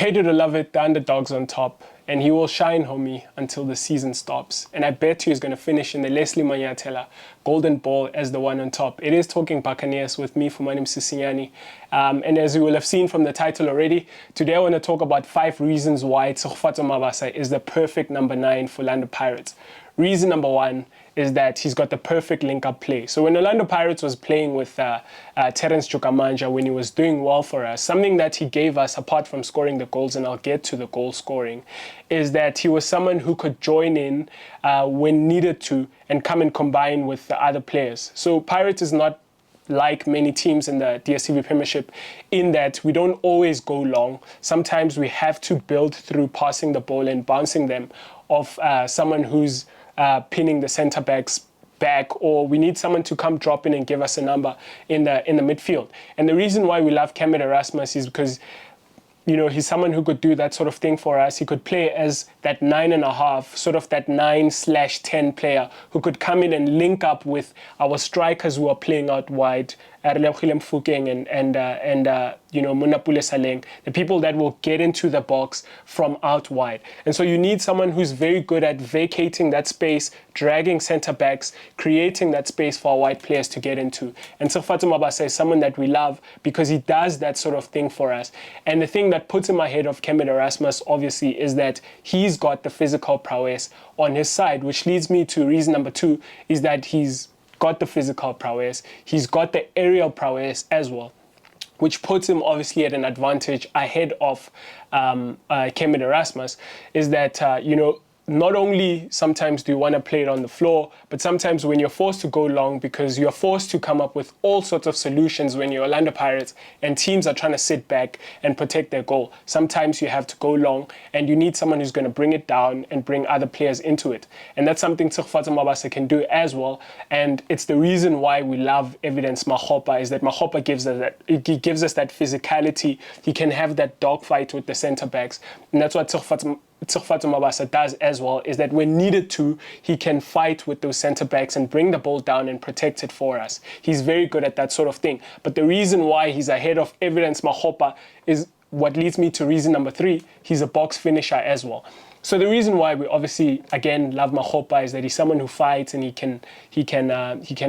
hate it or love it, the underdog's on top. And he will shine, homie, until the season stops. And I bet you he's going to finish in the Leslie Manyatela Golden Ball as the one on top. It is Talking Buccaneers with me, Fumane Msisinyani. And as you will have seen from the title already, today I want to talk about 5 reasons why Tshegofatso Mabasa is the perfect number 9 for Orlando Pirates. Reason number 1 is that he's got the perfect link-up play. So when Orlando Pirates was playing with Terence Jukamanja, when he was doing well for us, something that he gave us, apart from scoring the goals, and I'll get to the goal scoring, is that he was someone who could join in when needed to and come and combine with the other players. So Pirates is not like many teams in the DStv Premiership in that we don't always go long. Sometimes we have to build through passing the ball and bouncing them off someone who's pinning the centre backs back, or we need someone to come drop in and give us a number in the midfield. And the reason why we love Kemet Erasmus is because, you know, he's someone who could do that sort of thing for us. He could play as that 9.5, sort of that 9/10 player who could come in and link up with our strikers who are playing out wide, and Munapule Saleng, the people that will get into the box from out wide. And so you need someone who's very good at vacating that space, dragging centre backs, creating that space for our wide players to get into. And Tshegofatso Mabasa is someone that we love because he does that sort of thing for us. And the thing that puts him ahead of Kemet Erasmus, obviously, is that he's got the physical prowess on his side, which leads me to reason number 2, is that he's got the physical prowess, he's got the aerial prowess as well, which puts him obviously at an advantage ahead of Kemet Erasmus, is that, not only sometimes do you want to play it on the floor, but sometimes when you're forced to go long because you're forced to come up with all sorts of solutions when you're Orlando Pirates and teams are trying to sit back and protect their goal. Sometimes you have to go long and you need someone who's going to bring it down and bring other players into it. And that's something Tshegofatso Mabasa can do as well. And it's the reason why we love Evidence Mahopa, is that Mahopa gives us that physicality. He can have that dogfight with the centre backs. And that's what Tshegofatso Mabasa does as well, is that when needed to, he can fight with those centre backs and bring the ball down and protect it for us. He's very good at that sort of thing. But the reason why he's ahead of Evidence Mahopa is what leads me to reason number 3. He's a box finisher as well. So the reason why we obviously, again, love Mahopa is that he's someone who fights and he can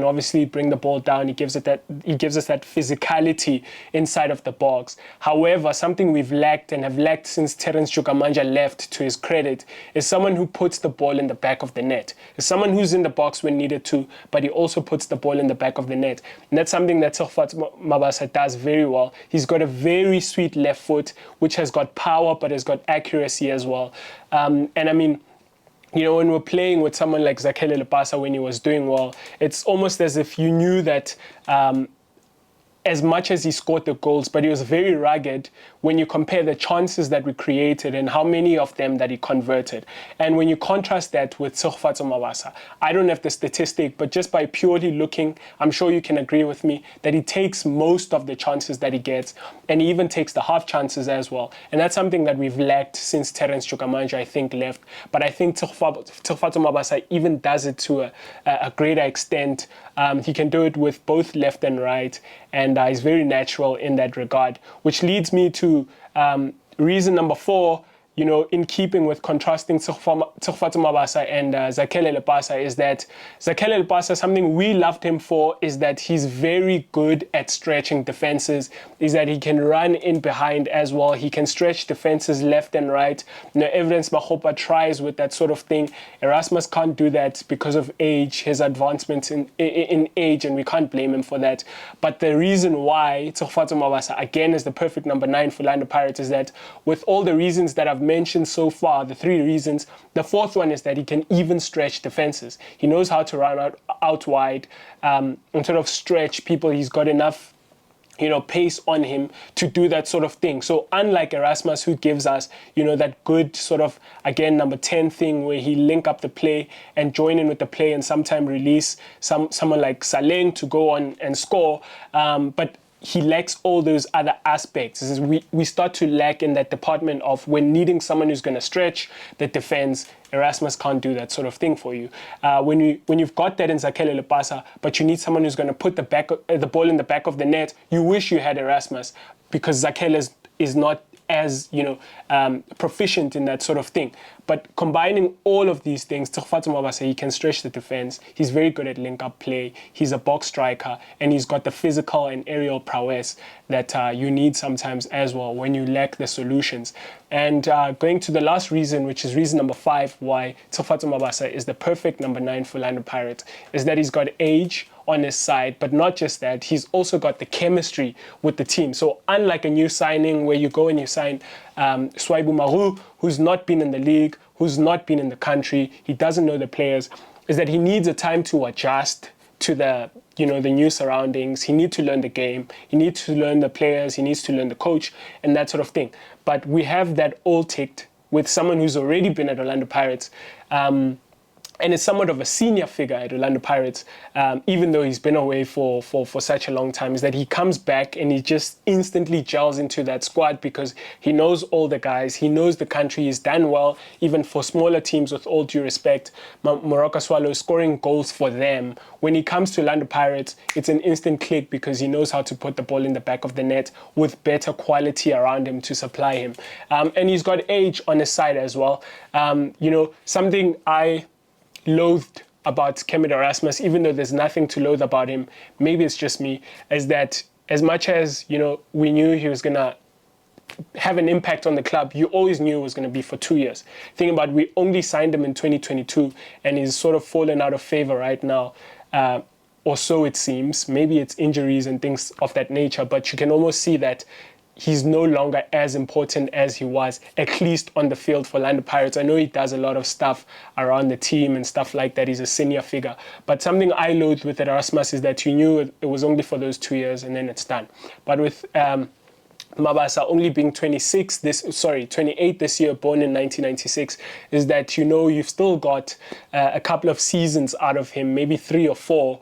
obviously bring the ball down. He gives us that physicality inside of the box. However, something we've lacked and have lacked since Terence Jukamanja left, to his credit, is someone who puts the ball in the back of the net. Is someone who's in the box when needed to, but he also puts the ball in the back of the net. And that's something that Tshegofatso Mabasa does very well. He's got a very sweet left foot, which has got power, but has got accuracy as well. And I mean, when we're playing with someone like Zakhele Lepasa when he was doing well, it's almost as if you knew that as much as he scored the goals, but he was very rugged when you compare the chances that we created and how many of them that he converted. And when you contrast that with Tshegofatso Mabasa, I don't have the statistic, but just by purely looking, I'm sure you can agree with me that he takes most of the chances that he gets, and he even takes the half chances as well. And that's something that we've lacked since Terence Jukamanja, I think, left. But I think Tshegofatso Mabasa even does it to a greater extent. He can do it with both left and right, and he's very natural in that regard, which leads me to reason number 4, in keeping with contrasting Tshegofatso Mabasa and Zakhele Lepasa, is that Zakhele Lepasa, something we loved him for, is that he's very good at stretching defenses, is that he can run in behind as well. He can stretch defenses left and right. Evidence Mahopa tries with that sort of thing. Erasmus can't do that because of age, his advancements in age, and we can't blame him for that. But the reason why Tshegofatso Mabasa, again, is the perfect number 9 for Orlando Pirates is that with all the reasons that I've mentioned so far, the 3 reasons, the 4th one is that he can even stretch defenses. He knows how to run out wide and sort of stretch people. He's got enough pace on him to do that sort of thing. So unlike Erasmus, who gives us, that good sort of, again, number 10 thing where he link up the play and join in with the play and sometime release someone like Saleng to go on and score, but he lacks all those other aspects. We start to lack in that department of when needing someone who's going to stretch the defense. Erasmus can't do that sort of thing for you. When you've got that in Zakhele Lepasa, but you need someone who's going to put the ball in the back of the net, you wish you had Erasmus, because Zakhele is not as, proficient in that sort of thing. But combining all of these things, Tshegofatso Mabasa, he can stretch the defense. He's very good at link-up play. He's a box striker, and he's got the physical and aerial prowess that you need sometimes as well when you lack the solutions. And going to the last reason, which is reason number 5, why Tshegofatso Mabasa is the perfect number 9 for Orlando Pirates, is that he's got age on his side, but not just that, he's also got the chemistry with the team. So unlike a new signing where you go and you sign Swaibu Maru, who's not been in the league, who's not been in the country, he doesn't know the players, is that he needs a time to adjust to the new surroundings. He needs to learn the game. He needs to learn the players. He needs to learn the coach and that sort of thing. But we have that all ticked with someone who's already been at Orlando Pirates, and is somewhat of a senior figure at Orlando Pirates, even though he's been away for such a long time, is that he comes back and he just instantly gels into that squad because he knows all the guys, he knows the country, he's done well, even for smaller teams, with all due respect. Morocco Swallows scoring goals for them. When he comes to Orlando Pirates, it's an instant click because he knows how to put the ball in the back of the net with better quality around him to supply him. And he's got age on his side as well. Something I loathed about Kemit Erasmus, even though there's nothing to loathe about him, maybe it's just me, is that as much as, we knew he was going to have an impact on the club, you always knew it was going to be for 2 years. Think about, we only signed him in 2022 and he's sort of fallen out of favor right now, or so it seems. Maybe it's injuries and things of that nature, but you can almost see that he's no longer as important as he was, at least on the field for Orlando Pirates. I know he does a lot of stuff around the team and stuff like that. He's a senior figure. But something I loathed with Erasmus is that you knew it was only for those 2 years and then it's done. But with Mabasa only being 28 this year, born in 1996, is that you've still got a couple of seasons out of him, maybe 3 or 4,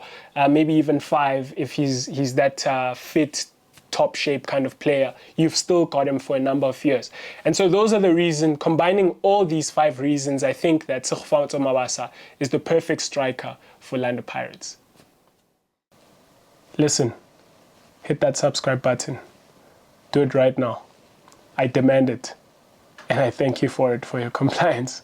maybe even 5 if he's that fit, top shape kind of player. You've still got him for a number of years. And so those are the reasons, combining all these 5 reasons, I think that Tshegofatso Mabasa is the perfect striker for Orlando Pirates. Listen, hit that subscribe button. Do it right now. I demand it. And I thank you for it, for your compliance.